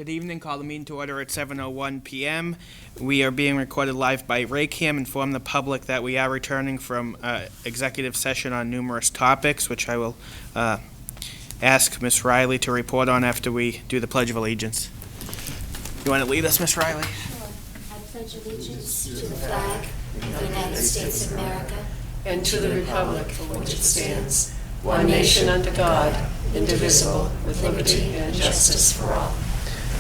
Good evening. Call the meeting to order at 7:01 p.m. We are being recorded live by Raynham. Inform the public that we are returning from executive session on numerous topics, which I will ask Ms. Riley to report on after we do the Pledge of Allegiance. You want to lead us, Ms. Riley? Sure. I pledge allegiance to the flag of the United States of America and to the republic for which it stands, one nation under God, indivisible, with liberty and justice for all.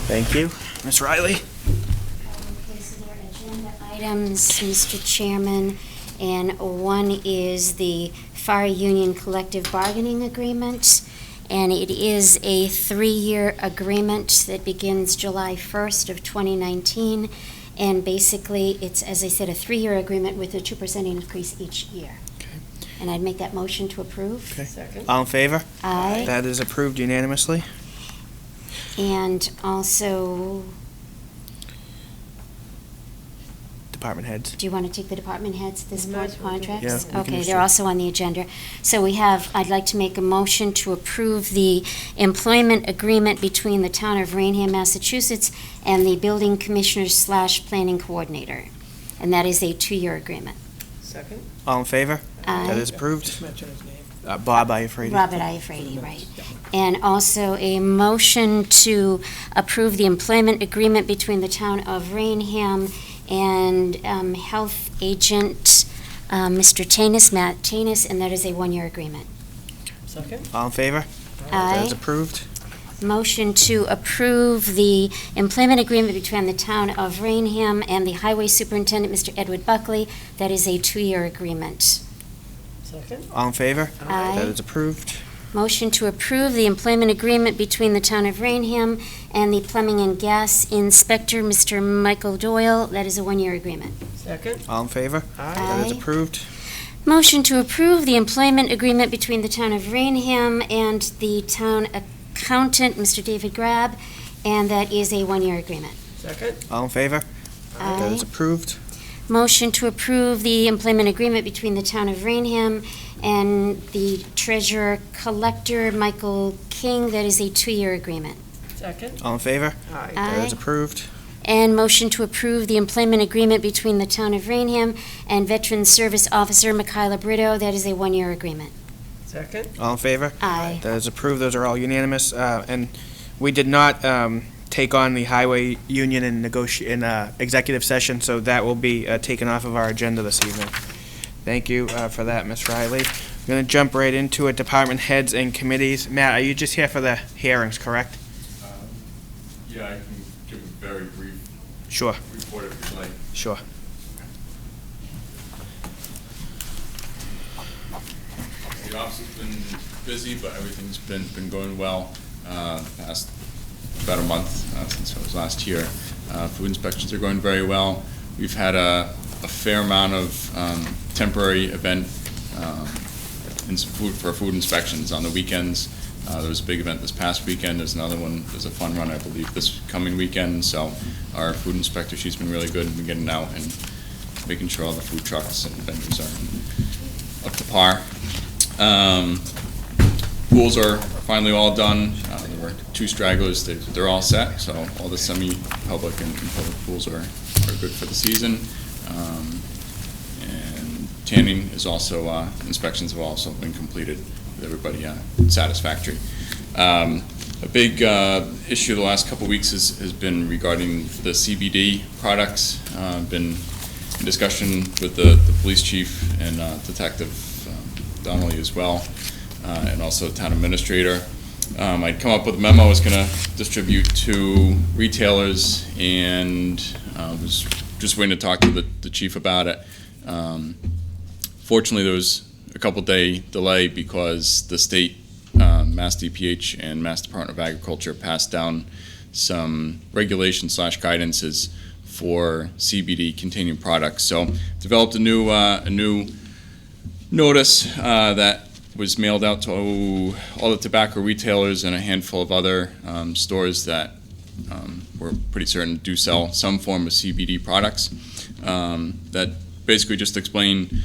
Thank you. Ms. Riley? Okay, so there are agenda items, Mr. Chairman, and one is the Fire Union Collective Bargaining Agreement, and it is a 3-year agreement that begins July 1st of 2019, and basically it's, as I said, a 3-year agreement with a 2% increase each year. Okay. And I'd make that motion to approve. Okay. Second. All in favor? Aye. That is approved unanimously. And also, Department heads. do you want to take the department heads at this Might point, as well do contracts? Yeah, we can Okay, just they're do- also on the agenda. So I'd like to make a motion to approve the employment agreement between the town of Raynham, Massachusetts, and the building commissioner/planning coordinator. And that is a 2-year agreement. Second. All in favor? Aye. That is approved. Just mention his name. Bob Iafredi. Robert Iafredi, right. And also a motion to approve the employment agreement between the town of Raynham and health agent Mr. Tanis, Matt Tanis, and that is a 1-year agreement. Second. All in favor? That is approved. Motion to approve the employment agreement between the town of Raynham and the highway superintendent, Mr. Edward Buckley. That is a 2-year agreement. Second. All in favor? Aye. That is approved. Motion to approve the employment agreement between the town of Raynham and the plumbing and gas inspector, Mr. Michael Doyle. That is a 1-year agreement. Second. All in favor? That is Aye. approved. Motion to approve the employment agreement between the town of Raynham and the town accountant, Mr. David Grab, and that is a 1-year agreement. Second. All in favor? That is Aye. approved. Motion to approve the employment agreement between the town of Raynham and the treasurer collector, Michael King. That is a 2-year agreement. Second. All in favor? Aye. That is Aye. approved. And motion to approve the employment agreement between the town of Raynham and Veteran Service Officer Michaela Brito. That is a 1-year agreement. Second. All in favor? Aye. That is approved. Those are all unanimous. And we did not take on the highway union in executive session, so that will be taken off of our agenda this evening. Thank you for that, Ms. Riley. We're going to jump right into it. Department heads and committees. Matt, are you just here for the hearings, correct? Yeah, I can give a very brief Sure, report if you'd like. sure. The office has been busy, but everything's been going well past about a month since it was last year. Food inspections are going very well. We've had a fair amount of temporary event for food inspections on the weekends. There was a big event this past weekend. There's another one. There's a fun run, I believe, this coming weekend. So our food inspector, she's been really good and been getting out and making sure all the food trucks and vendors are up to par. Pools are finally all done. There were 2 stragglers. They're all set. So all the semi-public and public pools are good for the season. And tanning is also, inspections have also been completed with everybody satisfactory. A big issue the last couple of weeks has been regarding the CBD products. Been in discussion with the police chief and Detective Donnelly as well, and also the town administrator. I'd come up with a memo I was going to distribute to retailers, and was just waiting to talk to the chief about it. Fortunately, there was a couple-day delay because the state, Mass DPH and Mass Department of Agriculture passed down some regulations/guidances for CBD-containing products. So developed a new notice that was mailed out to all the tobacco retailers and a handful of other stores that we're pretty certain do sell some form of CBD products. That basically just explain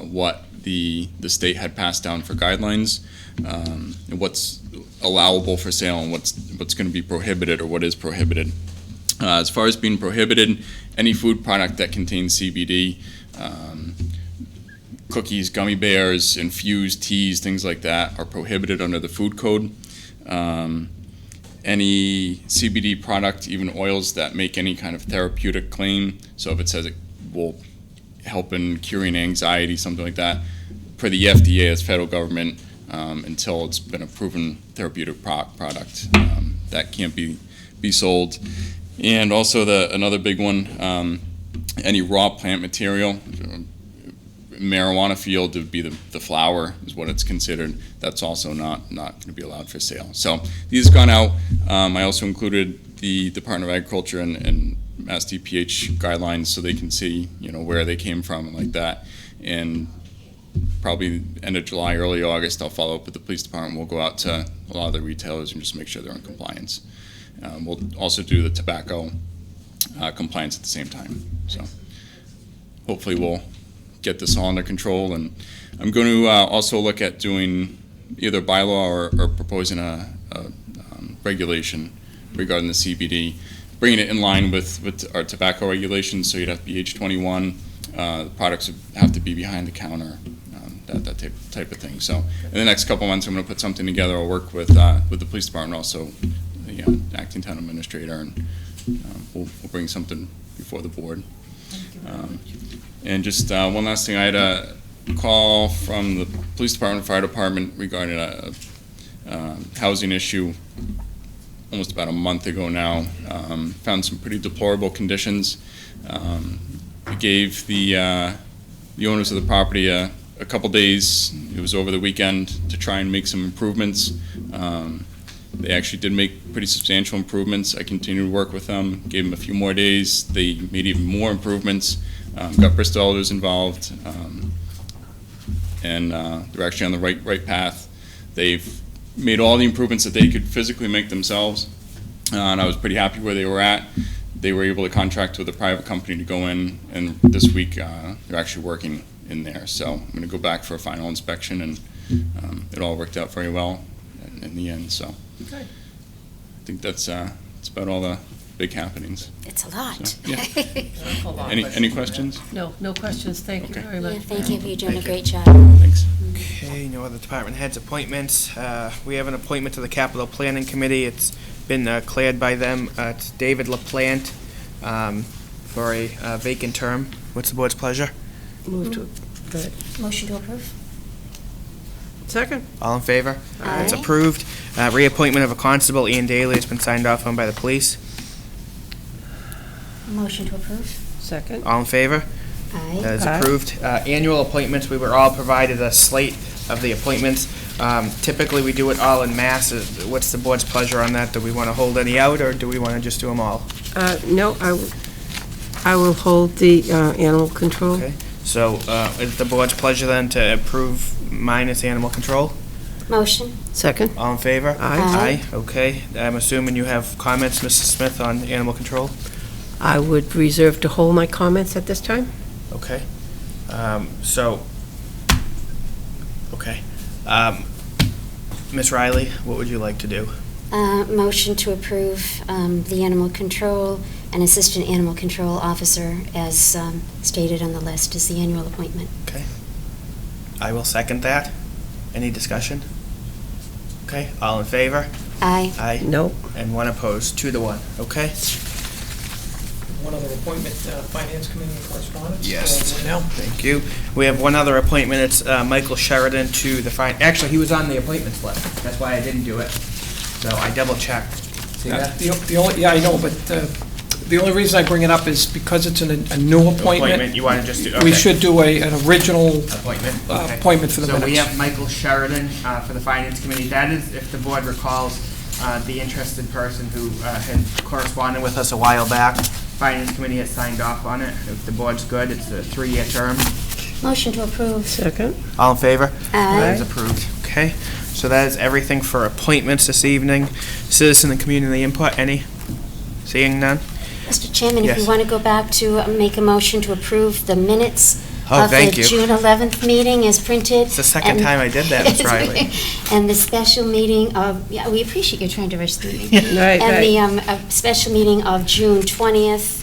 what the state had passed down for guidelines, and what's allowable for sale and what's going to be prohibited or what is prohibited. As far as being prohibited, any food product that contains CBD, cookies, gummy bears, infused teas, things like that are prohibited under the food code. Any CBD product, even oils that make any kind of therapeutic claim, so if it says it will help in curing anxiety, something like that, for the FDA as federal government, until it's been a proven therapeutic product, that can't be sold. And also another big one, any raw plant material, marijuana field would be the flower is what it's considered. That's also not going to be allowed for sale. So these have gone out. I also included the Department of Agriculture and Mass DPH guidelines so they can see where they came from and like that. And probably end of July, early August, I'll follow up with the police department. We'll go out to a lot of the retailers and just make sure they're in compliance. We'll also do the tobacco compliance at the same time. So hopefully we'll get this all under control. And I'm going to also look at doing either bylaw or proposing a regulation regarding the CBD, bringing it in line with our tobacco regulations. So you'd have to be age 21. The products would have to be behind the counter, that type of thing. So in the next couple months, I'm going to put something together. I'll work with the police department, also the acting town administrator, and we'll bring something before the board. And just one last thing, I had a call from the police department, fire department regarding a housing issue almost about a month ago now. Found some pretty deplorable conditions. We gave the owners of the property a couple days, it was over the weekend, to try and make some improvements. They actually did make pretty substantial improvements. I continued to work with them, gave them a few more days. They made even more improvements, got Bristol Elders involved, and they're actually on the right path. They've made all the improvements that they could physically make themselves, and I was pretty happy where they were at. They were able to contract with a private company to go in, and this week they're actually working in there. So I'm going to go back for a final inspection, and it all worked out very well in the end. So Okay. I think that's about all the big happenings. It's a lot. So, yeah. Hold on. Any questions? No questions. Thank you Okay. very Yeah, much. thank you, you're doing a Thank you. great job. Thanks. Okay, no other department heads appointments. We have an appointment to the Capital Planning Committee. It's been cleared by them. It's David LaPlante for a vacant term. What's the board's pleasure? Move to, go ahead. Motion to approve? Second? All in favor? Aye. It's approved. Reappointment of a constable, Ian Daly, has been signed off on by the police. Motion to approve? Second? All in favor? Aye. That is Aye. approved. Annual appointments, we were all provided a slate of the appointments. Typically, we do it all in mass. What's the board's pleasure on that? Do we want to hold any out, or do we want to just do them all? No, I will hold the animal control. Okay. So, is the board's pleasure then to approve minus animal control? Motion? Second? All in favor? Aye. Aye, okay. I'm assuming you have comments, Mrs. Smith, on animal control? I would reserve to hold my comments at this time. Okay. Okay. Ms. Riley, what would you like to do? Motion to approve the animal control and assistant animal control officer as stated on the list is the annual appointment. Okay. I will second that. Any discussion? Okay, all in favor? Aye. Aye. No. And one opposed, 2-1, okay? One other appointment, Finance Committee correspondence. Yes. Now, Thank you. We have one other appointment. It's Michael Sheridan to the actually, he was on the appointments list. That's why I didn't do it. So I double-checked. See that? the only, yeah, I know, but the only reason I bring it up is because it's a new appointment. You want to just do, okay. We should do an original Appointment, okay. appointment for the So we minutes. have Michael Sheridan for the Finance Committee. That is, if the board recalls, the interested person who had corresponded with us a while back. Finance Committee has signed off on it. If the board's good, it's a 3-year term. Motion to approve? Second? All in favor? Aye. That is approved. Okay, so that is everything for appointments this evening. Citizen and community input, any? Seeing none? Mr. Chairman, if Yes. you want to go back to make a motion to approve the minutes Oh, of thank the you. June 11th meeting is printed. It's the second and- time I did that, Ms. Riley. And the special meeting of, yeah, we appreciate you trying to rush through me. Right, And the right. special meeting of June 20th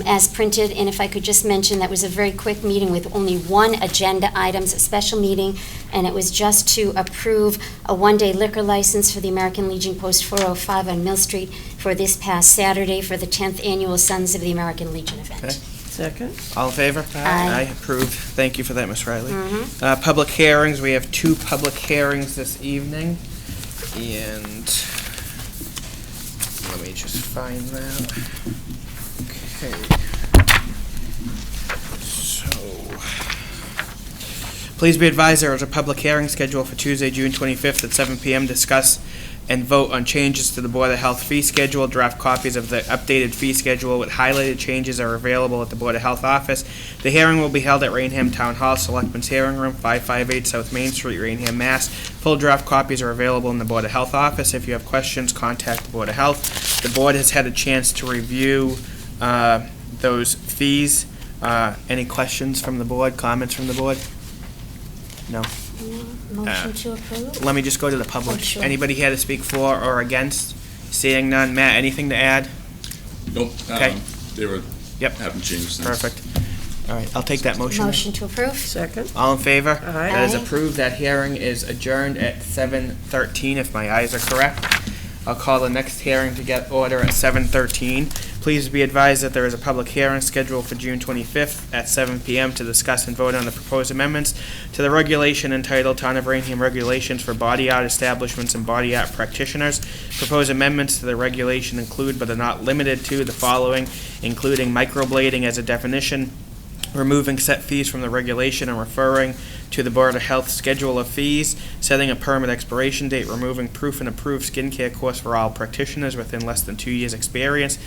as printed. And if I could just mention, that was a very quick meeting with only one agenda items, a special meeting, and it was just to approve a one-day liquor license for the American Legion Post 405 on Mill Street for this past Saturday for the 10th Annual Sons of the American Legion event. Okay. Second? All in favor? Aye. Approved. Thank you for that, Ms. Riley. Mhm. Public hearings, we have 2 public hearings this evening, and let me just find that. Okay. So, please be advised there is a public hearing scheduled for Tuesday, June 25th at 7 PM. Discuss and vote on changes to the Board of Health fee schedule. Draft copies of the updated fee schedule with highlighted changes are available at the Board of Health office. The hearing will be held at Raynham Town Hall, Selectmen's Hearing Room, 558 South Main Street, Raynham, Mass. Full draft copies are available in the Board of Health office. If you have questions, contact the Board of Health. The board has had a chance to review those fees. Any questions from the board, comments from the board? No? Motion to approve? Let me just go to the public. Oh, sure. Anybody here to speak for or against? Seeing none. Matt, anything to add? Nope. Okay. They were, Yep. haven't changed since. Perfect. All right, I'll take that motion. Motion to approve? Second? All in favor? Aye. That is Aye. approved. That hearing is adjourned at 7:13, if my eyes are correct. I'll call the next hearing to get order at 7:13. Please be advised that there is a public hearing scheduled for June 25th at 7 PM to discuss and vote on the proposed amendments to the regulation entitled Town of Rainham Regulations for Body Art Establishments and Body Art Practitioners. Proposed amendments to the regulation include but are not limited to the following, including microblading as a definition, removing set fees from the regulation and referring to the Board of Health schedule of fees, setting a permit expiration date, removing proof and approved skincare course for all practitioners within less than 2 years' experience.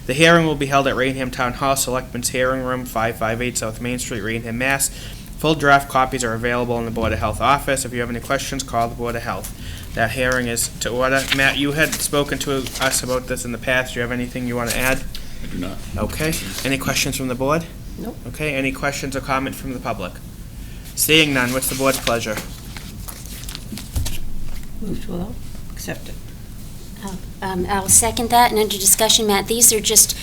The hearing will be held at Raynham Town Hall, Selectmen's Hearing Room, 558 South Main Street, Raynham, Mass. Full draft copies are available in the Board of Health office. If you have any questions, call the Board of Health. That hearing is to order. Matt, you had spoken to us about this in the past. Do you have anything you want to add? I do not. Okay. Any questions from the board? Nope. Okay, any questions or comment from the public? Seeing none, what's the board's pleasure? Move to accept it. I'll second that, and under discussion, Matt, these are just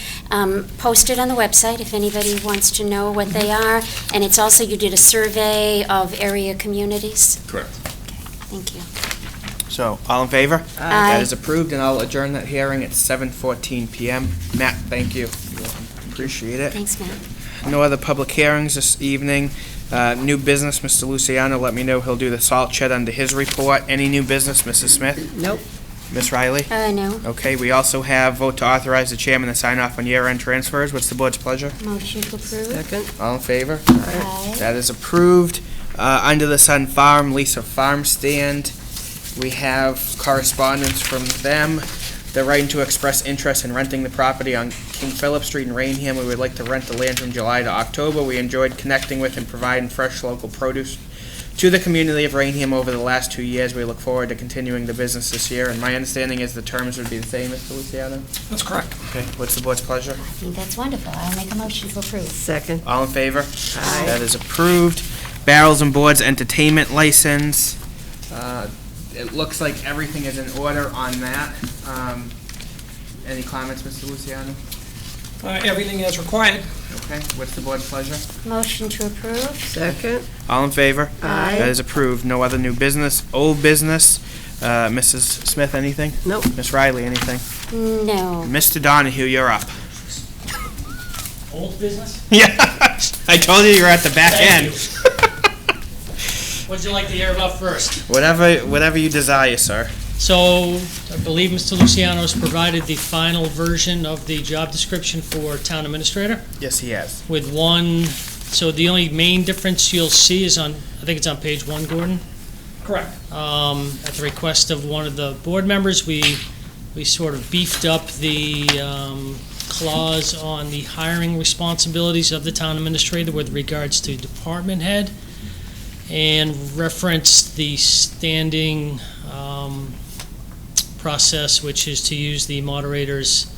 posted on the website if anybody wants to know what they are, and it's also, you did a survey of area communities. Correct. Thank you. So, all in favor? Aye. That is approved, and I'll adjourn that hearing at 7:14 PM. Matt, thank you. Appreciate it. Thanks, Matt. No other public hearings this evening. New business, Mr. Luciano, let me know he'll do the salt shed under his report. Any new business, Mrs. Smith? Nope. Miss Riley? No. Okay, we also have vote to authorize the chairman to sign off on year-end transfers. What's the board's pleasure? Motion to approve? Second? All in favor? Aye. That is approved. Under the Sun Farm, lease of farm stand. We have correspondence from them. They're writing to express interest in renting the property on King Philip Street in Raynham. We would like to rent the land from July to October. We enjoyed connecting with and providing fresh local produce to the community of Raynham over the last 2 years. We look forward to continuing the business this year, and my understanding is the terms would be the same, Mr. Luciano? That's correct. Okay, what's the board's pleasure? I think that's wonderful. I'll make a motion to approve. Second? All in favor? Aye. That is approved. Barrels and Boards Entertainment License. It looks like everything is in order on that. Any comments, Mr. Luciano? Everything as required. Okay, what's the board's pleasure? Motion to approve? Second? All in favor? Aye. That is approved. No other new business. Old business. Mrs. Smith, anything? Nope. Miss Riley, anything? No. Mr. Donahue, you're up. Old business? Yeah, I told you you were at the back Thank end. What'd you like to hear about first? Whatever you desire, sir. So, I believe Mr. Luciano's provided the final version of the job description for town administrator Yes, he has. with one, so the only main difference you'll see is on, I think it's on page 1, Gordon. Correct. At the request of one of the board members, we sort of beefed up the clause on the hiring responsibilities of the town administrator with regards to department head, and referenced the standing process, which is to use the moderator's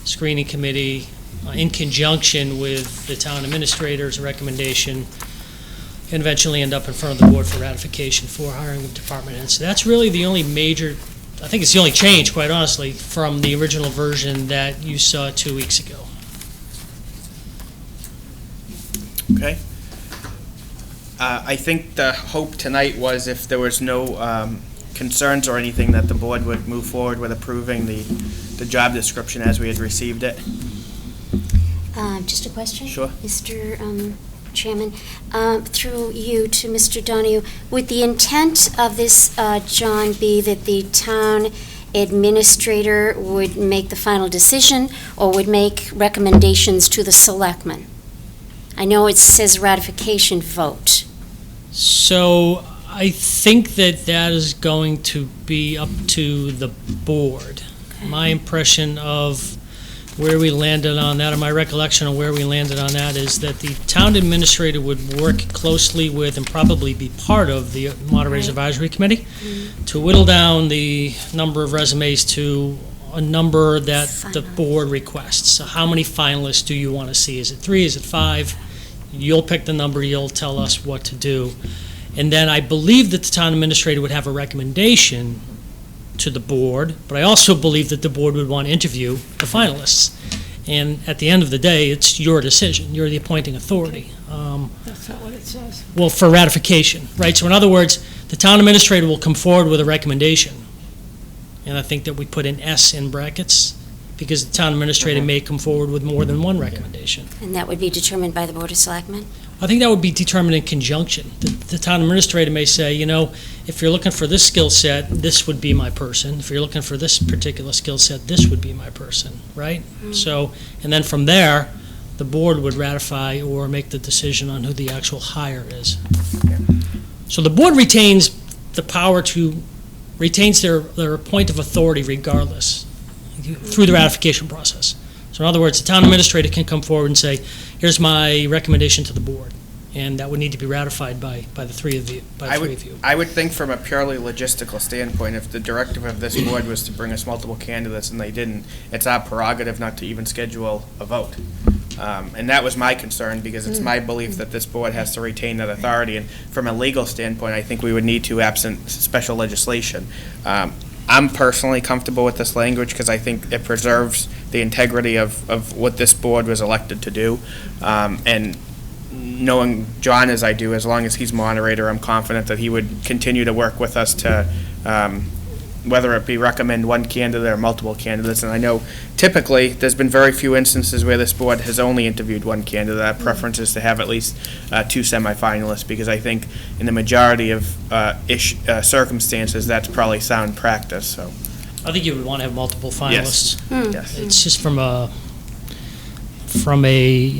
screening committee in conjunction with the town administrator's recommendation and eventually end up in front of the board for ratification for hiring of department heads. So that's really the only major, I think it's the only change, quite honestly, from the original version that you saw 2 weeks ago. Okay. I think the hope tonight was if there was no concerns or anything, that the board would move forward with approving the job description as we had received it. Just a question? Sure. Mr. Chairman, through you to Mr. Donahue, would the intent of this, John, be that the town administrator would make the final decision or would make recommendations to the selectmen? I know it says ratification vote. So I think that that is going to be up to the board. My impression of where we landed on that, or my recollection of where we landed on that, is that the town administrator would work closely with and probably be part of the Moderators Advisory Committee to whittle down the number of resumes to a number that the board requests. So how many finalists do you want to see? Is it 3? Is it 5? You'll pick the number, you'll tell us what to do. And then I believe that the town administrator would have a recommendation to the board, but I also believe that the board would want to interview the finalists. And at the end of the day, it's your decision. You're the appointing authority. That's not what it says. Well, for ratification, right? So in other words, the town administrator will come forward with a recommendation. And I think that we put an S in brackets, because the town administrator may come forward with more than one recommendation. And that would be determined by the Board of Selectmen? I think that would be determined in conjunction. The town administrator may say, you know, if you're looking for this skill set, this would be my person. If you're looking for this particular skill set, this would be my person, right? So, and then from there, the board would ratify or make the decision on who the actual hire is. So the board retains the power to, retains their point of authority regardless, through the ratification process. So in other words, the town administrator can come forward and say, here's my recommendation to the board, and that would need to be ratified by the three of you. I would think from a purely logistical standpoint, if the directive of this board was to bring us multiple candidates and they didn't, it's our prerogative not to even schedule a vote. And that was my concern, because it's my belief that this board has to retain that authority, and from a legal standpoint, I think we would need to, absent special legislation. I'm personally comfortable with this language because I think it preserves the integrity of what this board was elected to do. And knowing John as I do, as long as he's moderator, I'm confident that he would continue to work with us to, whether it be recommend one candidate or multiple candidates. And I know typically there's been very few instances where this board has only interviewed one candidate. Our preference is to have at least 2 semifinalists, because I think in the majority of circumstances, that's probably sound practice. So, I think you would want to have multiple finalists. yes, It's just from a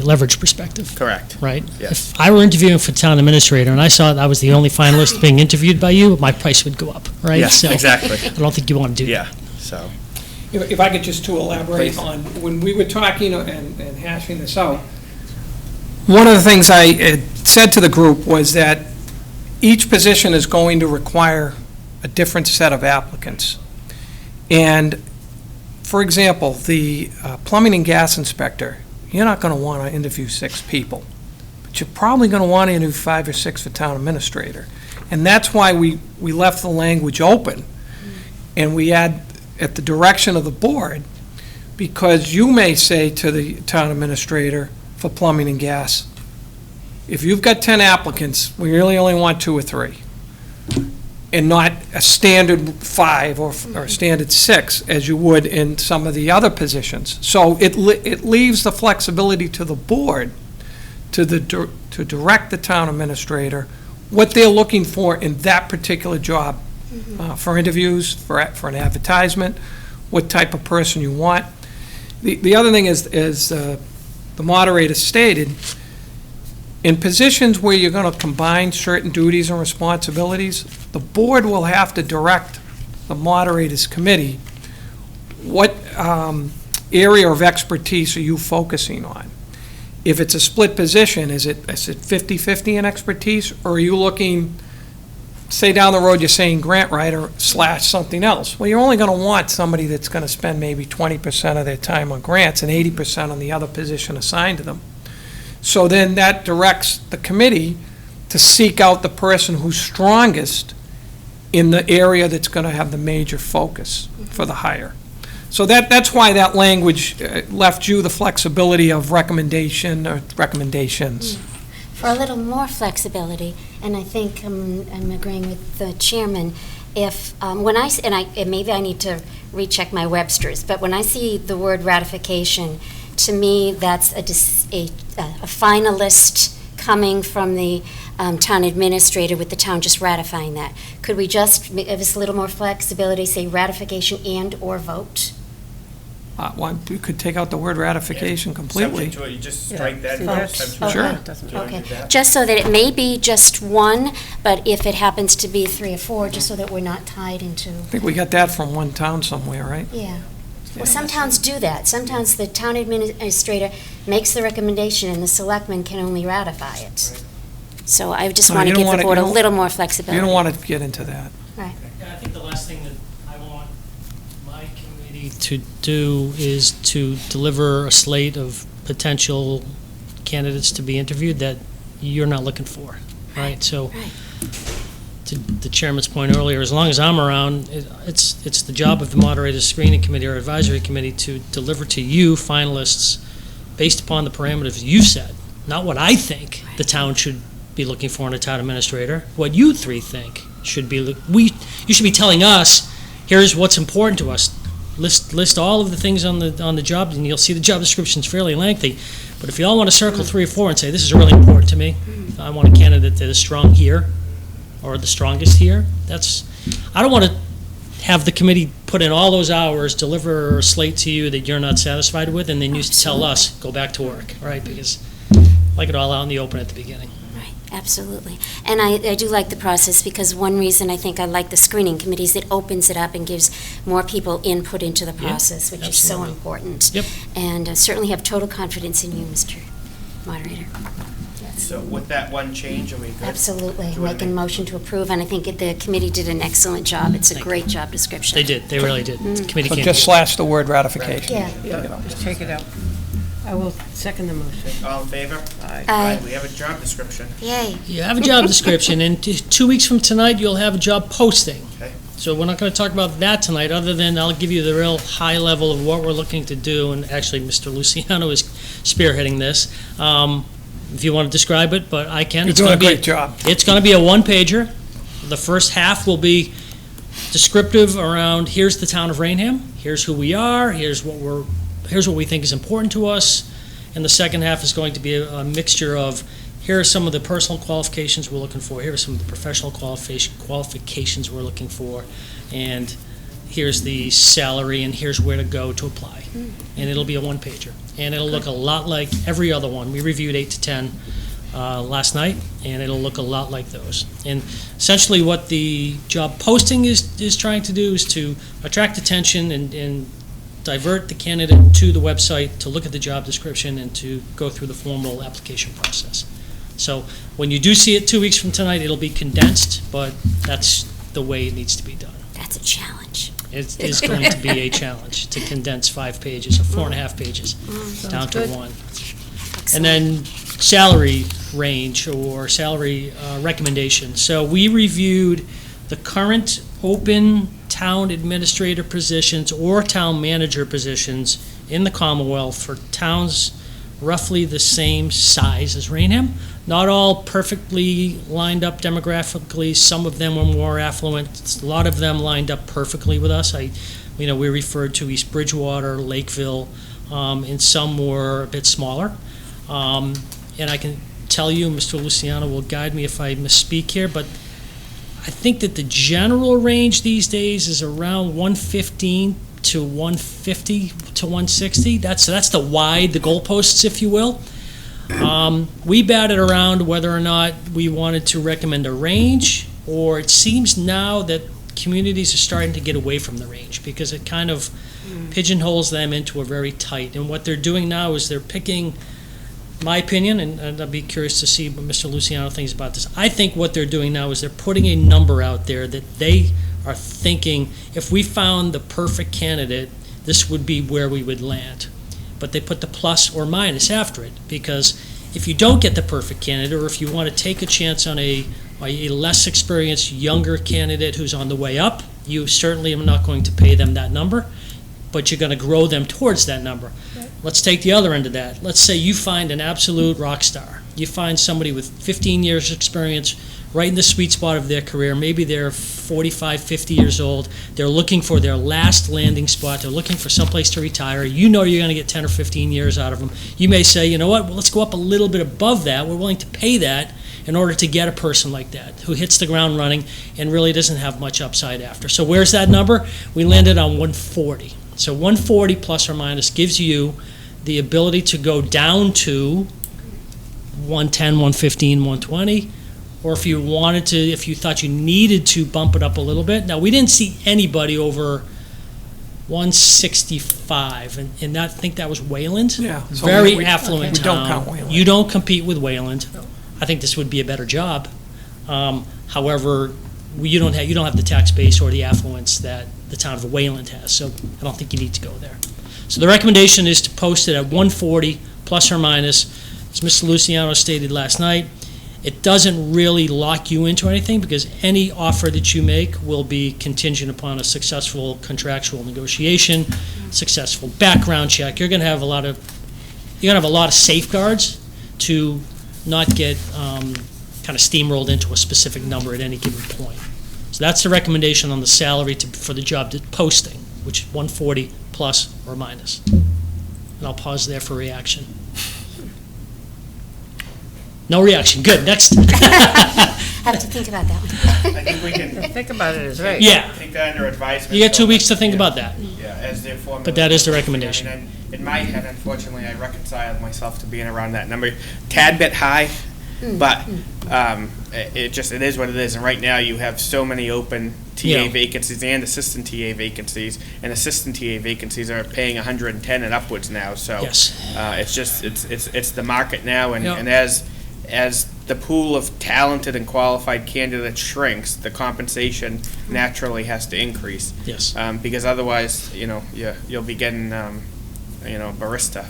leverage perspective. correct. Right? Yes. If I were interviewing for town administrator and I saw that I was the only finalist being interviewed by you, my price would go up, right? Yes, So, exactly. I don't think you want to do that. Yeah. So, If I could just to elaborate Please. on, when we were talking and hashing this out, one of the things I had said to the group was that each position is going to require a different set of applicants. And, for example, the plumbing and gas inspector, you're not going to want to interview 6 people, but you're probably going to want to interview 5 or 6 for town administrator. And that's why we left the language open, and we add, at the direction of the board, because you may say to the town administrator for plumbing and gas, if you've got 10 applicants, we really only want 2 or 3, and not a standard 5 or standard 6, as you would in some of the other positions. So it leaves the flexibility to the board to direct the town administrator what they're looking for in that particular job, for interviews, for an advertisement, what type of person you want. The other thing is, the moderator stated, in positions where you're going to combine certain duties and responsibilities, the board will have to direct the moderator's committee, what area of expertise are you focusing on? If it's a split position, is it 50-50 in expertise, or are you looking, say down the road you're saying grant writer / something else? Well, you're only going to want somebody that's going to spend maybe 20% of their time on grants and 80% on the other position assigned to them. So then that directs the committee to seek out the person who's strongest in the area that's going to have the major focus for the hire. So that's why that language left you the flexibility of recommendation or recommendations. For a little more flexibility, and I think I'm agreeing with the chairman, if, when I, and maybe I need to recheck my Webster's, but when I see the word ratification, to me, that's a finalist coming from the town administrator with the town just ratifying that. Could we just give us a little more flexibility, say ratification and/or vote? We could take out the word ratification completely. Subject to it, you just strike that. See, that's- subject to it. Sure. Doesn't- Do you wanna Okay, do that? just so that it may be just one, but if it happens to be 3 or 4, just so that we're not tied into, I think we got that from one town somewhere, right? yeah. Well, some towns do that. Sometimes the town administrator makes the recommendation and the selectmen can only ratify it. Right. So I just No, want you to don't give wanna- the board you a don't- little more flexibility. You don't want to get into that. Yeah, I think the last thing that I want my committee to do is to deliver a slate of potential candidates to be interviewed that you're not looking for, right? So, Right. to the chairman's point earlier, as long as I'm around, it's the job of the moderator's screening committee or advisory committee to deliver to you finalists based upon the parameters you set, not what I think the town should be looking for in a town administrator, what you three think should be, you should be telling us, here's what's important to us. List all of the things on the job, and you'll see the job description's fairly lengthy. But if you all want to circle 3 or 4 and say, this is really important to me, I want a candidate that is strong here, or the strongest here, I don't want to have the committee put in all those hours, deliver a slate to you that you're not satisfied with, and then you tell us, go back to work, right? Because I like it all out in the open at the beginning. Right, absolutely. And I do like the process, because one reason I think I like the screening committees, it opens it up and gives more people input into the Yeah, process, which is so absolutely. important. Yep. And certainly have total confidence in you, Mr. Moderator. So with that one change, are we good? Absolutely. Do you wanna Make a motion to approve, and I think the committee did an excellent job. It's a Thank you. great job description. They did, they really did. The committee So can't. just slash the word ratification. Yeah. Yeah, just take it out. I will second the motion. All in favor? Aye. We have a job description. Yay. You have a job description, and 2 weeks from tonight, you'll have a job posting. Okay. So we're not going to talk about that tonight, other than I'll give you the real high level of what we're looking to do, and actually, Mr. Luciano is spearheading this. If you want to describe it, but I can. You're It's doing gonna a be great job. It's going to be a one-pager. The first half will be descriptive around, here's the town of Raynham, here's who we are, here's what we think is important to us. And the second half is going to be a mixture of, here are some of the personal qualifications we're looking for, here are some of the professional qualifications we're looking for, and here's the salary, and here's where to go to apply. And it'll be a one-pager. And it'll look a lot like every other one. We reviewed 8 to 10 last night, and it'll look a lot like those. And essentially what the job posting is trying to do is to attract attention and divert the candidate to the website to look at the job description and to go through the formal application process. So when you do see it 2 weeks from tonight, it'll be condensed, but that's the way it needs to be done. That's a challenge. It is going to be a challenge to condense 5 pages or 4.5 pages down to good. 1. And then salary range or salary recommendation. So we reviewed the current open town administrator positions or town manager positions in the Commonwealth for towns roughly the same size as Raynham. Not all perfectly lined up demographically. Some of them were more affluent. A lot of them lined up perfectly with us. We referred to East Bridgewater, Lakeville, and some were a bit smaller. And I can tell you, Mr. Luciano will guide me if I misspeak here, but I think that the general range these days is around 115 to 150 to 160. That's the goalposts, if you will. We batted around whether or not we wanted to recommend a range, or it seems now that communities are starting to get away from the range because it kind of pigeonholes them into a very tight. And what they're doing now is they're picking, my opinion, and I'd be curious to see what Mr. Luciano thinks about this. I think what they're doing now is they're putting a number out there that they are thinking, if we found the perfect candidate, this would be where we would land. But they put the plus or minus after it, because if you don't get the perfect candidate, or if you want to take a chance on a less experienced, younger candidate who's on the way up, you certainly are not going to pay them that number, but you're going to grow them towards that number. Let's take the other end of that. Let's say you find an absolute rock star. You find somebody with 15 years experience, right in the sweet spot of their career. Maybe they're 45, 50 years old. They're looking for their last landing spot. They're looking for someplace to retire. You know you're going to get 10 or 15 years out of them. You may say, you know what, well, let's go up a little bit above that. We're willing to pay that in order to get a person like that who hits the ground running and really doesn't have much upside after. So where's that number? We landed on 140. So 140 plus or minus gives you the ability to go down to 110, 115, 120, or if you wanted to, if you thought you needed to bump it up a little bit. Now, we didn't see anybody over 165, and I think that was Wayland. Yeah. So Very we affluent we don't town. count Wayland. You don't compete with Wayland. I think this would be a better job. However, you don't have the tax base or the affluence that the town of Wayland has, so I don't think you need to go there. So the recommendation is to post it at 140 plus or minus. As Mr. Luciano stated last night, it doesn't really lock you into anything because any offer that you make will be contingent upon a successful contractual negotiation, successful background check. You're going to have a lot of safeguards to not get kind of steamrolled into a specific number at any given point. So that's the recommendation on the salary for the job posting, which is 140 plus or minus. And I'll pause there for reaction. No reaction. Good. Next. Have to think about that one. I think we can Think about it is right. Yeah. take that under advisement. You get 2 so- weeks to think yeah. about that. Yeah, as their formula. But that is the recommendation. I mean, in my head, unfortunately, I reconciled myself to being around that number. Tad bit high, but it is what it is. And right now, you have so many open TA Yeah. vacancies and assistant TA vacancies, and assistant TA vacancies are paying 110 and upwards now. So Yes. it's the market now, and, Yeah. and as the pool of talented and qualified candidates shrinks, the compensation naturally has to increase. Yes. Because otherwise, you'll be getting, barista.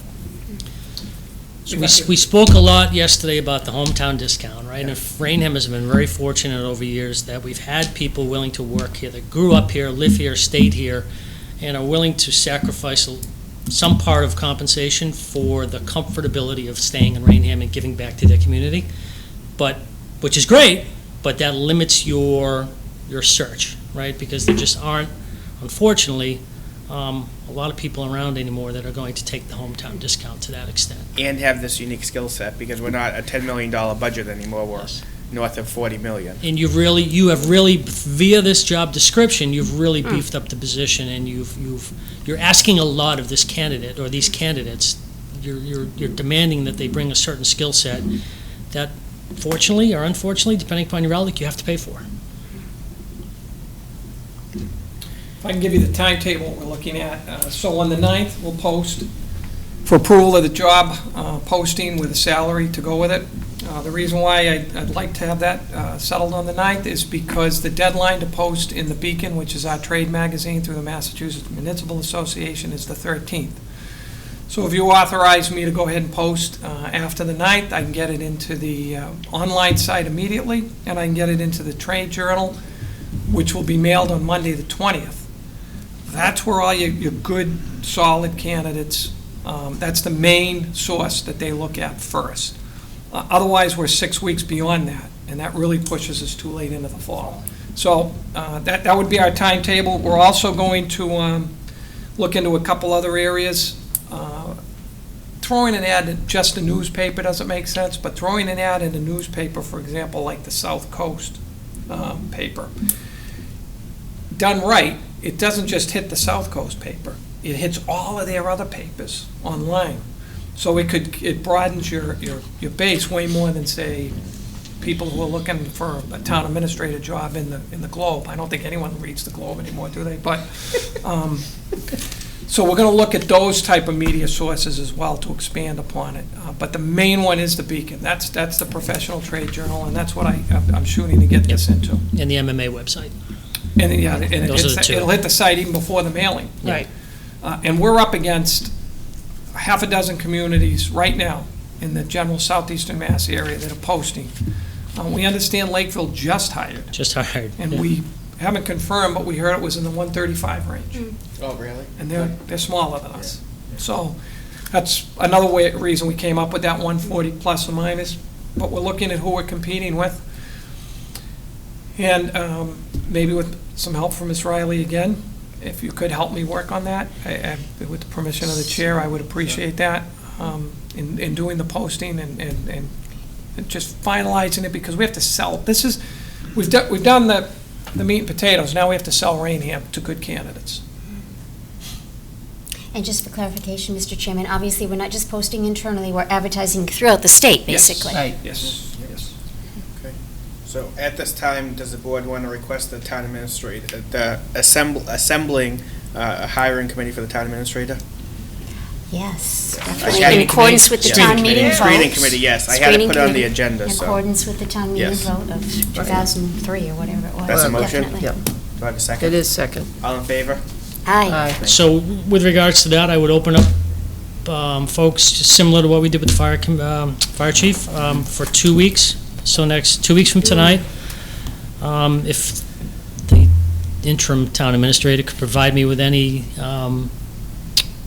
So we spoke a lot yesterday about the hometown discount, right? And if Raynham has been very fortunate over years that we've had people willing to work here, that grew up here, live here, stayed here, and are willing to sacrifice some part of compensation for the comfortability of staying in Raynham and giving back to their community. Which is great, but that limits your search, right? Because there just aren't, unfortunately, a lot of people around anymore that are going to take the hometown discount to that extent. And have this unique skill set, because we're not a $10 million budget anymore, we're north of 40 million. And you have really, via this job description, you've really beefed up the position, and you're asking a lot of this candidate, or these candidates. You're demanding that they bring a certain skill set that, fortunately or unfortunately, depending upon your outlook, you have to pay for. If I can give you the timetable we're looking at. So on the 9th, we'll post for approval of the job posting with a salary to go with it. The reason why I'd like to have that settled on the 9th is because the deadline to post in the Beacon, which is our trade magazine through the Massachusetts Municipal Association, is the 13th. So if you authorize me to go ahead and post after the 9th, I can get it into the online site immediately, and I can get it into the Trade Journal, which will be mailed on Monday, the 20th. That's where all your good, solid candidates, that's the main source that they look at first. Otherwise, we're 6 weeks beyond that, and that really pushes us too late into the fall. So that would be our timetable. We're also going to look into a couple other areas. Throwing an ad in just a newspaper doesn't make sense, but throwing an ad in a newspaper, for example, like the South Coast paper, done right, it doesn't just hit the South Coast paper. It hits all of their other papers online. So it broadens your base way more than, say, people who are looking for a town administrator job in the Globe. I don't think anyone reads the Globe anymore, do they? But so we're going to look at those type of media sources as well to expand upon it. But the main one is the Beacon. That's the Professional Trade Journal, and that's what I'm shooting to get this into. And the MMA website. And Those are the two. it'll hit the site even before the mailing. Right. And we're up against half a dozen communities right now in the general southeastern Mass area that are posting. We understand Lakeville just hired, Just hired. and we haven't confirmed, but we heard it was in the 135 range. Oh, really? And they're smaller than us. So that's another reason we came up with that 140 plus or minus, but we're looking at who we're competing with. And maybe with some help from Ms. Riley again, if you could help me work on that, with the permission of the chair, I would appreciate that, in doing the posting and just finalizing it, because we have to sell. We've done the meat and potatoes, now we have to sell Raynham to good candidates. And just for clarification, Mr. Chairman, obviously, we're not just posting internally, we're advertising throughout the state, basically. Right. Yes, yes. Okay. So at this time, does the board want to request the town administrator, assembling a hiring committee for the town administrator? Yes, I definitely, had- in accordance with the town meeting vote. Screening committee, yes, I had it put on the agenda, In so. accordance with the town meeting Yes. vote of 2003 or whatever it was. That's a motion? Definitely. Yep, Do I have a it second? is second. All in favor? Aye. So with regards to that, I would open up folks, just similar to what we did with the fire chief, for 2 weeks. So next, 2 weeks from tonight, if the interim town administrator could provide me with any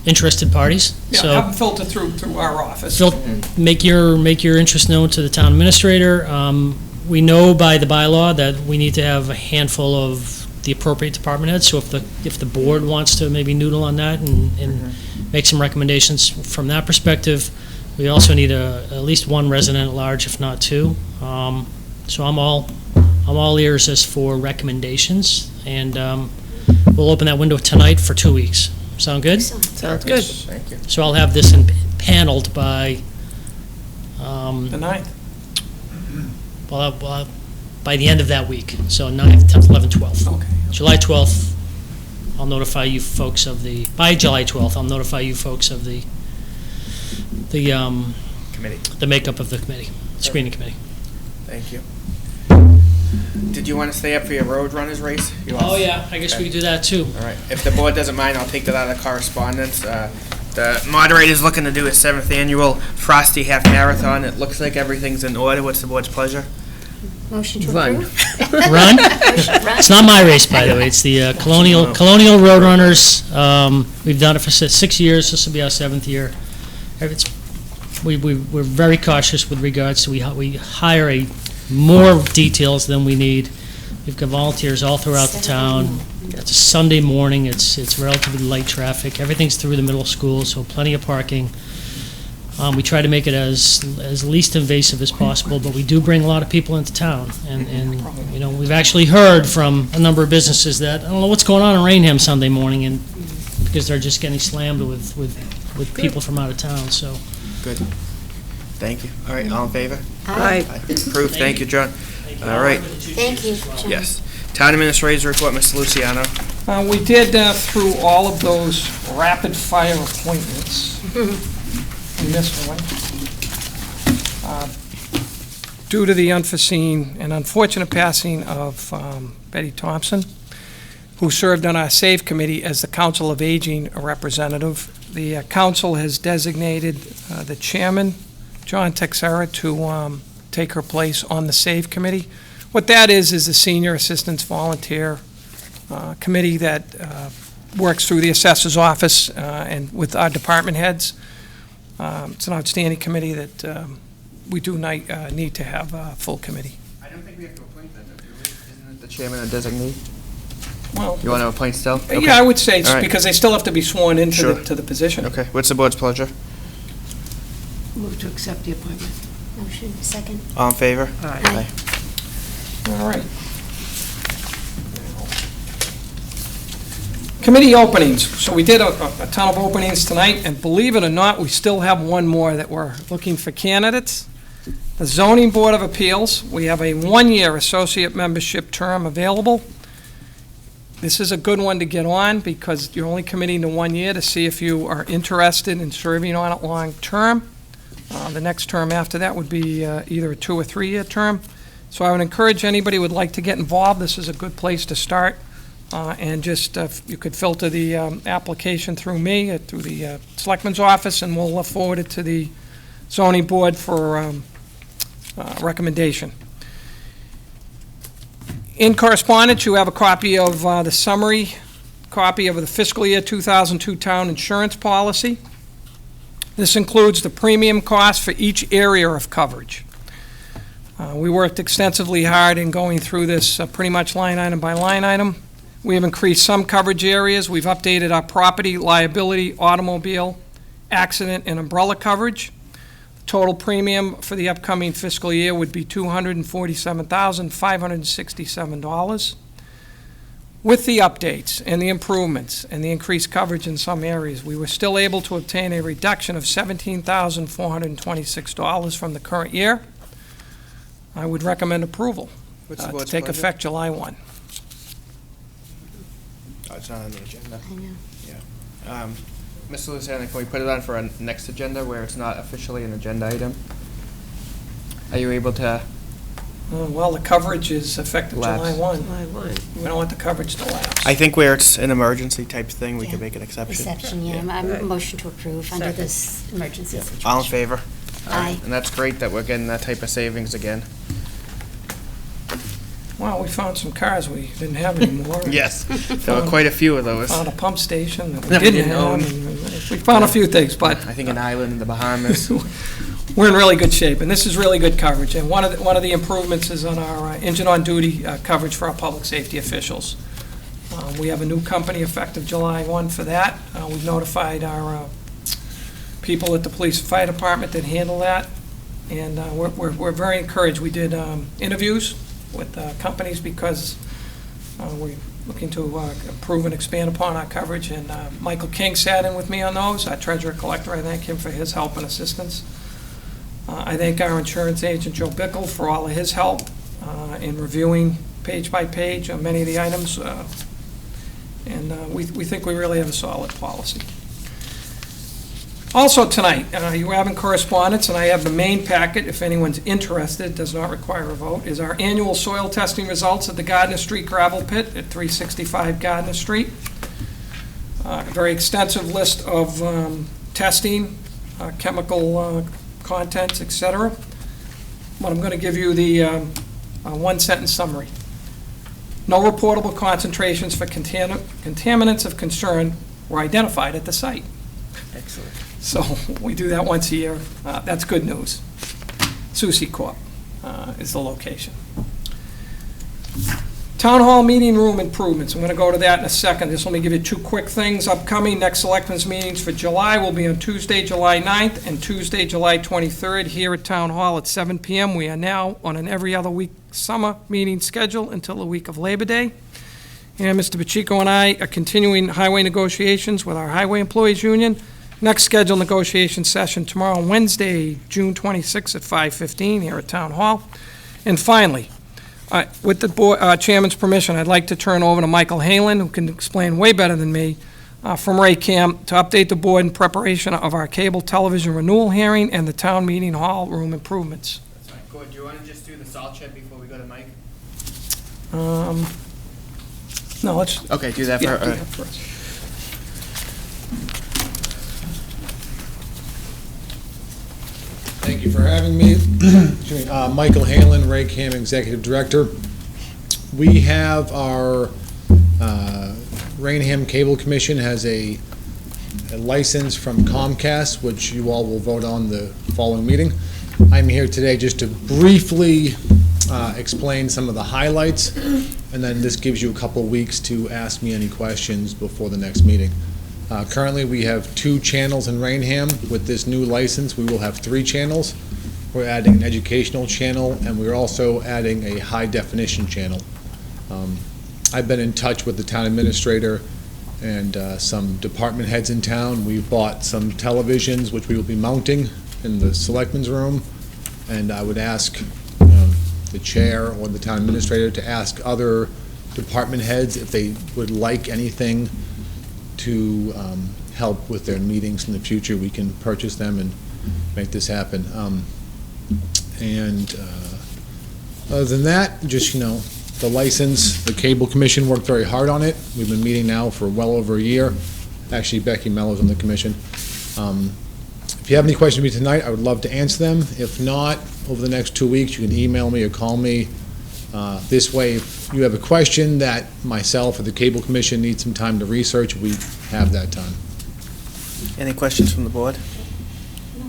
interested parties. Yeah, So have them filter through our office. make your interest known to the town administrator. We know by the bylaw that we need to have a handful of the appropriate department heads, so if the board wants to maybe noodle on that and make some recommendations from that perspective, we also need at least one resident at large, if not two. So I'm all ears as for recommendations, and we'll open that window tonight for 2 weeks. Sound good? Sounds good. Thank you. So I'll have this paneled by, The 9th. well, by the end of that week, so 9th, 10th, 11th, 12th. Okay. July 12th, I'll notify you folks by July 12th, I'll notify you folks of the Committee, makeup of the committee, screening committee. thank you. Did you want to stay up for your road runners race? You want- Oh, yeah, I guess we could do that, too. All right, if the board doesn't mind, I'll take that out of correspondence. The moderator's looking to do his 7th annual Frosty Half Marathon. It looks like everything's in order. What's the board's pleasure? Motion to Run. approve? Run? It's not my race, by the way, it's the Colonial Roadrunners. We've done it for 6 years, this will be our 7th year. We're very cautious with regards to, we hire more details than we need. We've got volunteers all throughout the town. It's a Sunday morning, it's relatively light traffic, everything's through the middle school, so plenty of parking. We try to make it as least invasive as possible, but we do bring a lot of people into town. And you know, we've actually heard from a number of businesses that, I don't know what's going on in Raynham Sunday morning, and because they're just getting slammed with people from out of town, so. Good. Thank you. All right, all in favor? Aye. Approved, thank you, John. All right, Thank you, John. yes. Town Administrator's report, Mr. Luciano. We did through all of those rapid-fire appointments. We missed one. Due to the unforeseen and unfortunate passing of Betty Thompson, who served on our SAVE Committee as the Council of Aging representative, the council has designated the chairman, John Texera, to take her place on the SAVE Committee. What that is the Senior Assistance Volunteer Committee that works through the assessor's office and with our department heads. It's an outstanding committee that we do need to have a full committee. I don't think we have to appoint that, do we? Isn't it the chairman or designee? Well, You want to appoint still? Okay. yeah, I would say, it's All right. because they still have to be sworn into Sure. to the position. Okay, what's the board's pleasure? Move to accept the appointment. Motion, second. All in favor? Aye. All right. Committee openings. So we did a ton of openings tonight, and believe it or not, we still have one more that we're looking for candidates. The Zoning Board of Appeals, we have a one-year associate membership term available. This is a good one to get on because you're only committing to 1 year to see if you are interested in serving on it long-term. The next term after that would be either a 2 or 3 year term. So I would encourage anybody who would like to get involved, this is a good place to start. And just, you could filter the application through me, through the Selectmen's office, and we'll forward it to the zoning board for recommendation. In correspondence, you have a copy of the summary copy of the fiscal year 2002 town insurance policy. This includes the premium cost for each area of coverage. We worked extensively hard in going through this pretty much line item by line item. We have increased some coverage areas. We've updated our property, liability, automobile, accident, and umbrella coverage. Total premium for the upcoming fiscal year would be $247,567. With the updates and the improvements and the increased coverage in some areas, we were still able to obtain a reduction of $17,426 from the current year. I would recommend approval What's the to board's take pleasure? effect July 1. Oh, it's not on the agenda. I know. Mr. Luciano, can we put it on for a next agenda where it's not officially an agenda item? Are you able to? Well, the coverage is effective July Lapse. 1. July 1. We don't want the coverage to lapse. I think where it's an emergency type thing, we Yeah. could make an exception. Exception, yeah. I'm motion to approve under Second. this emergency situation. All in favor? Aye. And that's great that we're getting that type of savings again. Well, we found some cars we didn't have anymore. Yes, there were quite a few of those. Found a pump station that we That we didn't didn't have. own. and We found a few things, but I think an island in the Bahamas. we're in really good shape, and this is really good coverage. And one of the improvements is on our engine on duty coverage for our public safety officials. We have a new company effective July 1 for that. We've notified our people at the police and fire department that handle that, and we're very encouraged. We did interviews with companies because we're looking to improve and expand upon our coverage, and Michael King sat in with me on those, our treasurer collector. I thank him for his help and assistance. I thank our insurance agent, Joe Bickle, for all of his help in reviewing page by page many of the items, and we think we really have a solid policy. Also tonight, you have in correspondence, and I have the main packet, if anyone's interested, does not require a vote, is our annual soil testing results at the Gardner Street gravel pit at 365 Gardner Street. A very extensive list of testing, chemical contents, et cetera. But I'm going to give you the one-sentence summary. No reportable concentrations for contaminants of concern were identified at the site. Excellent. So we do that once a year. That's good news. Susie Corp. Is the location. Town Hall meeting room improvements. I'm going to go to that in a second. Just let me give you two quick things. Upcoming next Selectmen's meetings for July will be on Tuesday, July 9th and Tuesday, July 23rd here at Town Hall at 7 p.m. We are now on an every other week summer meeting schedule until the week of Labor Day. And Mr. Pacheco and I are continuing highway negotiations with our highway employees union. Next scheduled negotiation session tomorrow, Wednesday, June 26th at 5:15 here at Town Hall. And finally, with the chairman's permission, I'd like to turn over to Michael Halen, who can explain way better than me, from Raycam, to update the board in preparation of our cable television renewal hearing and the town meeting hall room improvements. That's fine. Gordon, do you want to just do the salt shed before we go to Mike? No, let's. Okay, do that Yeah, for, do that first. Thank you for having me. Michael Halen, Raycam Executive Director. We have our Raynham Cable Commission has a license from Comcast, which you all will vote on the following meeting. I'm here today just to briefly explain some of the highlights, and then this gives you a couple weeks to ask me any questions before the next meeting. Currently, we have 2 channels in Raynham. With this new license, we will have 3 channels. We're adding an educational channel, and we're also adding a high-definition channel. I've been in touch with the town administrator and some department heads in town. We've bought some televisions, which we will be mounting in the selectmen's room, and I would ask the chair or the town administrator to ask other department heads if they would like anything to help with their meetings in the future. We can purchase them and make this happen. Other than that, just, the license, the Cable Commission worked very hard on it. We've been meeting now for well over a year. Actually, Becky Mello's on the commission. If If you have any questions for me tonight, I would love to answer them. If not, over the next 2 weeks, you can email me or call me. This way, if you have a question that myself or the Cable Commission need some time to research, we have that time. Any questions from the board?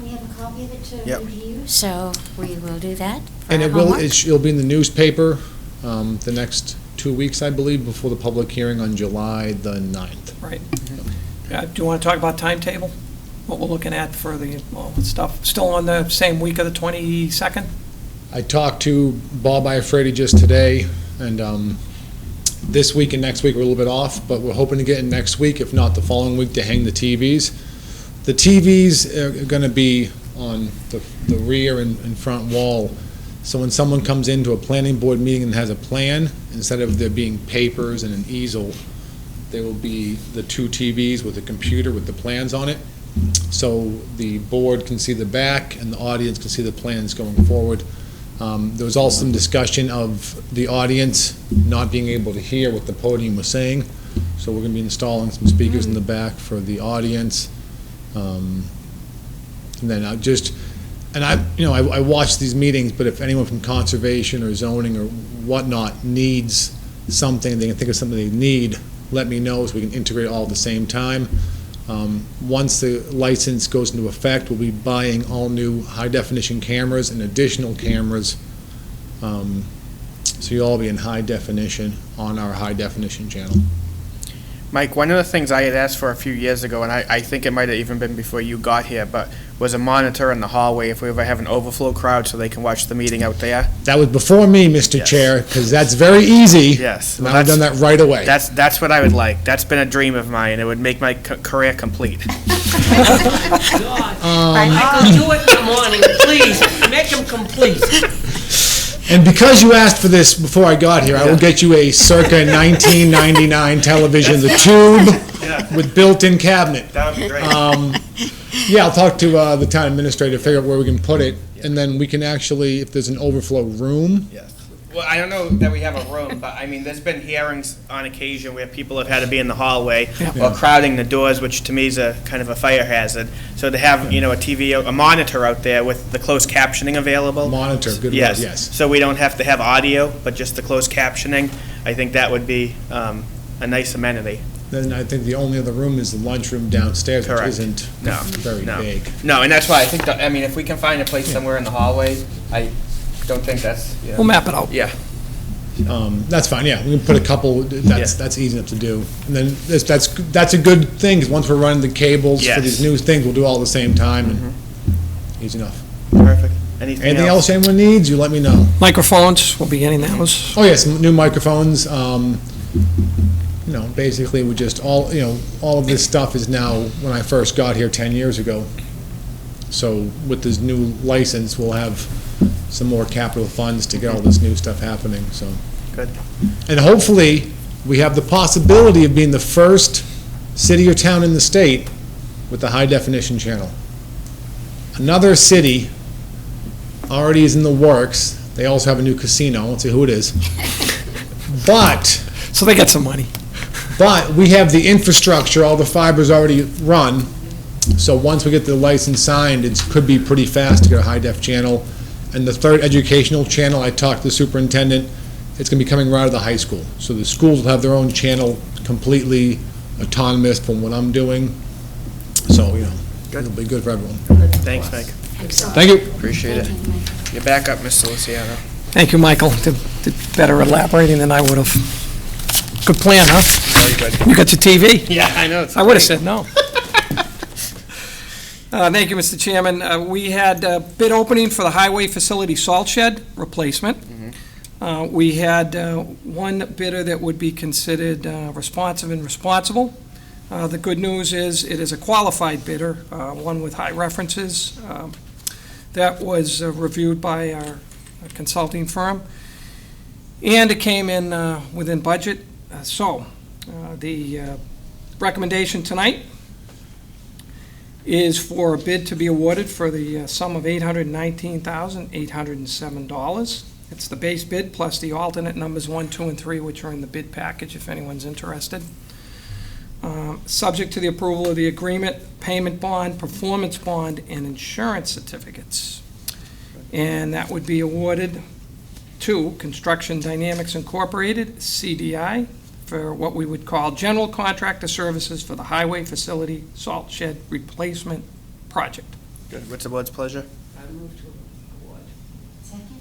We have a copy of it to Yep. review, so we will do that for And our it will, homework. it'll be in the newspaper the next 2 weeks, I believe, before the public hearing on July the 9th. Right. Do you want to talk about timetable? What we're looking at for the stuff? Still on the same week of the 22nd? I talked to Bob Iafredi just today, and this week and next week we're a little bit off, but we're hoping to get in next week, if not the following week, to hang the TVs. The TVs are going to be on the rear and front wall, so when someone comes into a planning board meeting and has a plan, instead of there being papers and an easel, there will be the 2 TVs with a computer with the plans on it, so the board can see the back and the audience can see the plans going forward. There was also some discussion of the audience not being able to hear what the podium was saying, so we're going to be installing some speakers in the back for the audience. And then I watch these meetings, but if anyone from conservation or zoning or whatnot needs something, they can think of something they need, let me know so we can integrate it all at the same time. Once the license goes into effect, we'll be buying all new high-definition cameras and additional cameras. So you'll all be in high definition on our high-definition channel. Mike, one of the things I had asked for a few years ago, and I think it might have even been before you got here, but was a monitor in the hallway if we ever have an overflow crowd so they can watch the meeting out there. That was before me, Mr. Yes. Chair, because that's very easy. Yes. And I've done that right away. That's what I would like. That's been a dream of mine. It would make my career complete. Michael, do it in the morning, please. Make them complete. And because you asked for this before I got here, I will get you a circa 1999 television, the tube with built-in cabinet. That would be great. Yeah, I'll talk to the town administrator, figure out where we can put it, and then we can actually, if there's an overflow room, Yes. Well, I don't know that we have a room, but I mean, there's been hearings on occasion where people have had to be in the hallway or crowding the doors, which to me is a kind of a fire hazard. So to have, a TV, a monitor out there with the closed captioning available. monitor, good word, Yes. yes. So we don't have to have audio, but just the closed captioning. I think that would be a nice amenity. Then I think the only other room is the lunchroom downstairs, which Correct. isn't No, very no. big. No, and that's why I think, if we can find a place somewhere in the hallway, I don't think that's, We'll map it out. Yeah. That's fine, yeah, we can put a couple, that's easy enough to do. And then that's a good thing, because once we're running the cables for Yes. these new things, we'll do all at the same time, and easy enough. Perfect. Anything else? Anyone needs, you let me know. Microphones, we'll be getting those. Oh, yes, new microphones, basically we just all of this stuff is now, when I first got here 10 years ago. So with this new license, we'll have some more capital funds to get all this new stuff happening, so. Good. And hopefully, we have the possibility of being the first city or town in the state with the high-definition channel. Another city already is in the works. They also have a new casino. I won't say who it is. But So they get some money. we have the infrastructure, all the fiber's already run. So once we get the license signed, it could be pretty fast to get a high-def channel. And the third educational channel, I talked to the superintendent, it's going to be coming right out of the high school. So the schools will have their own channel, completely autonomous from what I'm doing. So, it'll be good for everyone. Thanks, Mike. Thank you. Appreciate it. Thank you, Mike. You're back up, Mr. Luciano. Thank you, Michael. Did better elaborating than I would have. Good plan, huh? Very good. You got your TV? Yeah, I know. I would have said no. Thank you, Mr. Chairman. We had a bid opening for the highway facility salt shed replacement. We had one bidder that would be considered responsive and responsible. The good news is it is a qualified bidder, one with high references. That was reviewed by our consulting firm, and it came in within budget. So the recommendation tonight is for a bid to be awarded for the sum of $819,807. It's the base bid plus the alternate numbers 1, 2, and 3, which are in the bid package if anyone's interested. subject to the approval of the agreement, payment bond, performance bond, and insurance certificates. And that would be awarded to Construction Dynamics Incorporated, CDI, for what we would call general contractor services for the highway facility salt shed replacement project. Good. What's the board's pleasure? I move to award.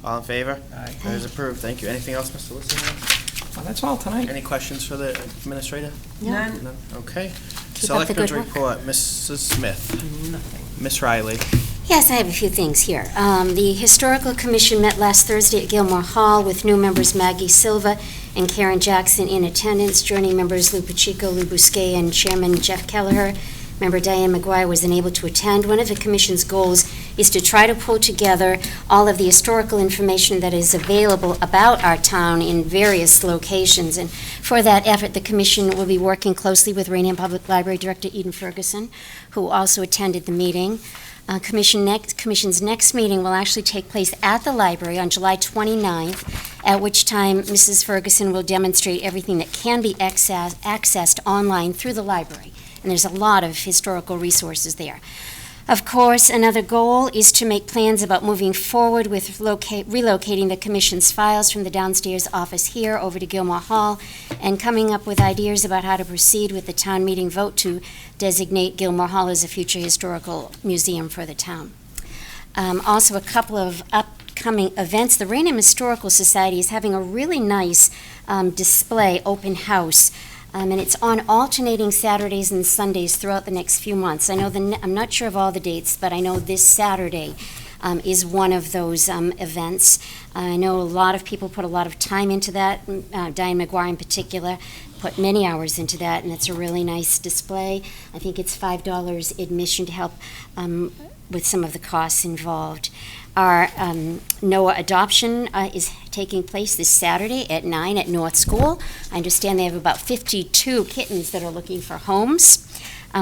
All in favor? Aye. That is approved. Thank you. Anything else, Mr. Liston? Well, that's all tonight. Any questions for the administrator? None. None? Okay. Keep up the good Selectmen's work. report, Mrs. Smith. Nothing. Miss Riley. Yes, I have a few things here. The Historical Commission met last Thursday at Gilmore Hall with new members Maggie Silva and Karen Jackson in attendance. Joining members Lou Pacheco, Lou Bousquet, and Chairman Jeff Kelleher. Member Diane McGuire was unable to attend. One of the commission's goals is to try to pull together all of the historical information that is available about our town in various locations. And for that effort, the commission will be working closely with Raynham Public Library Director Eden Ferguson, who also attended the meeting. Commission's next meeting will actually take place at the library on July 29th, at which time Mrs. Ferguson will demonstrate everything that can be accessed online through the library. And there's a lot of historical resources there. Of course, another goal is to make plans about moving forward with relocating the commission's files from the downstairs office here over to Gilmore Hall and coming up with ideas about how to proceed with the town meeting vote to designate Gilmore Hall as a future historical museum for the town. Also, a couple of upcoming events. The Raynham Historical Society is having a really nice display, open house, and it's on alternating Saturdays and Sundays throughout the next few months. I know I'm not sure of all the dates, but I know this Saturday is one of those events. I know a lot of people put a lot of time into that. Diane McGuire in particular put many hours into that, and it's a really nice display. I think it's $5 admission to help with some of the costs involved. Our NOAA adoption is taking place this Saturday at 9 at North School. I understand they have about 52 kittens that are looking for homes,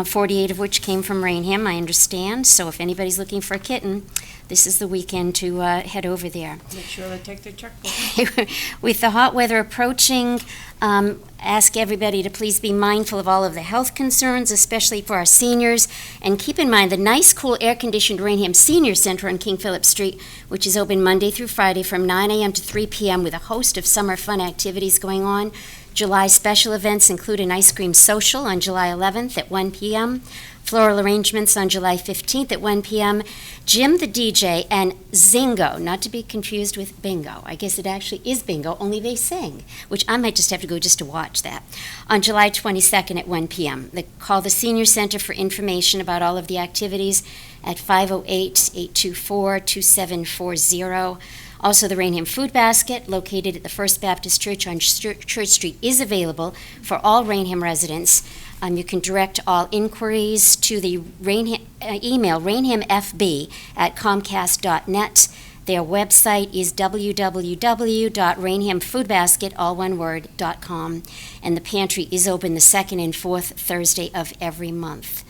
48 of which came from Raynham, I understand. So if anybody's looking for a kitten, this is the weekend to head over there. Make sure they take their checkbook. With the hot weather approaching, ask everybody to please be mindful of all of the health concerns, especially for our seniors. And keep in mind the nice, cool, air-conditioned Raynham Senior Center on King Philip Street, which is open Monday through Friday from 9 a.m. to 3 p.m. with a host of summer fun activities going on. July special events include an ice cream social on July 11th at 1 p.m., floral arrangements on July 15th at 1 p.m., Jim the DJ, and Zingo, not to be confused with bingo. I guess it actually is bingo, only they sing, which I might just have to go just to watch that, on July 22nd at 1 p.m. Call the Senior Center for information about all of the activities at 508-824-2740. Also, the Raynham Food Basket, located at the First Baptist Church on Church Street, is available for all Raynham residents. You can direct all inquiries to the email raynhamfb@comcast.net. Their website is www.raynhamfoodbasket.com, and the pantry is open the second and fourth Thursday of every month.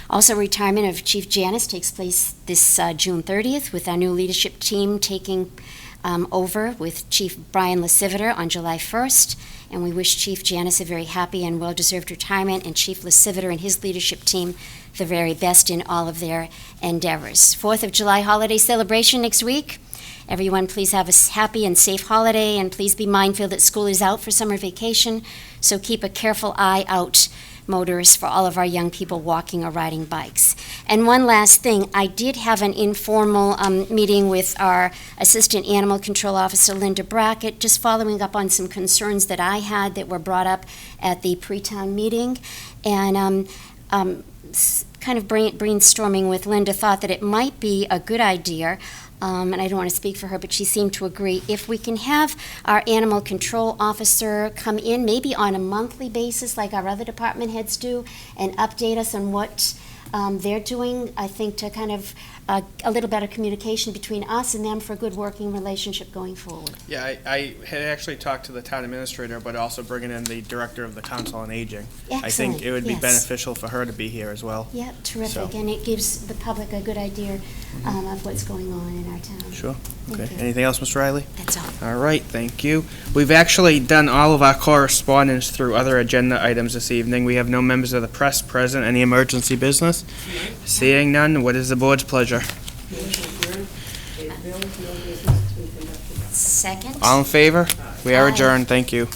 Also, retirement of Chief Janice takes place this June 30th, with our new leadership team taking over with Chief Brian Lasiviter on July 1st. And we wish Chief Janice a very happy and well-deserved retirement, and Chief Lasiviter and his leadership team the very best in all of their endeavors. 4th of July holiday celebration next week. Everyone, please have a happy and safe holiday, and please be mindful that school is out for summer vacation, so keep a careful eye out, motorists, for all of our young people walking or riding bikes. And one last thing, I did have an informal meeting with our Assistant Animal Control Officer, Linda Brackett, just following up on some concerns that I had that were brought up at the pre-town meeting. And kind of brainstorming with Linda, thought that it might be a good idea, and I don't want to speak for her, but she seemed to agree, if we can have our animal control officer come in, maybe on a monthly basis like our other department heads do, and update us on what they're doing, I think, to kind of a little better communication between us and them for a good working relationship going forward. Yeah, I had actually talked to the town administrator, but also bringing in the director of the Council on Aging. I think Excellent, it would be yes. beneficial for her to be here as well. Yeah, terrific, So- and it gives the public a good idea of what's going on in our town. Sure. Thank Okay. you. Anything else, Mr. Riley? That's all. All right, thank you. We've actually done all of our correspondence through other agenda items this evening. We have no members of the press present. Any emergency business? Seeing none, what is the board's pleasure? Second? All in favor? We are Aye. adjourned, thank you.